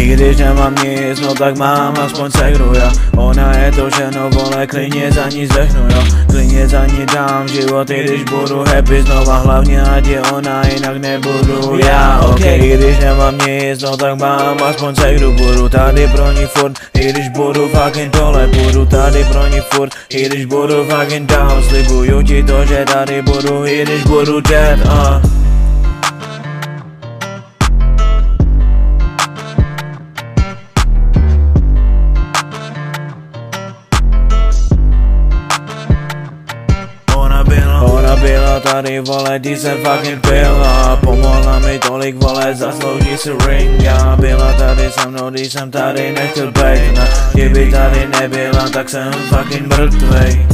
I když nemám nic, no tak mám aspoň segru, jo. Ona je to ženo, vole, klidně za ní zdechnu, jo. Klidně za ní dám život, i když budu happy znova, hlavně ať je ona, jinak nebudu já, ok. I když nemám nic, no tak mám aspoň segru, budu tady pro ní furt, i když budu fucking dole, budu tady pro ní furt, i když budu fucking down, slibuju ti to, že tady budu, i když budu dead, Ona byla tady, vole, když jsem fucking pila. Pomohla mi tolik, vole, zaslouží si ring. A byla tady se mnou, když jsem tady nechtěl být. Kdyby tady nebyla, tak jsem fucking mrtvej.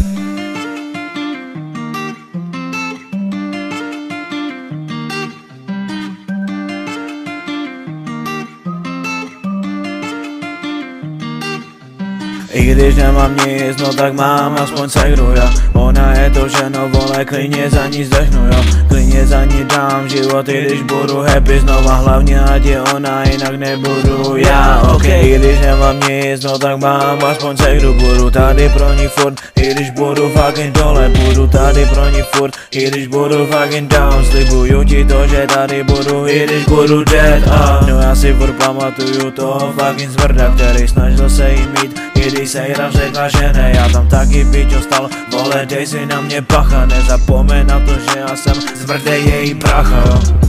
I když nemám nic, no tak mám aspoň segru, jo. Ona je to ženo, vole, klidně za ní zdechnu, jo. Klidně za ní dám život, i když budu happy znova, hlavně ať je ona, jinak nebudu já, ok. I když nemám nic, no tak mám aspoň segru, budu tady pro ní furt, i když budu fucking dole, budu tady pro ní furt, i když budu fucking down, slibuju ti to, že tady budu, i když budu dead, No já si furt pamatuju toho fucking zvrda, který snažil se jí mít, i když Sejra řekla, že ne, já tam taky pičo stal, vole, dej si na mě bacha, nezapomeň na to, že já jsem zvrdej její pracha, jo.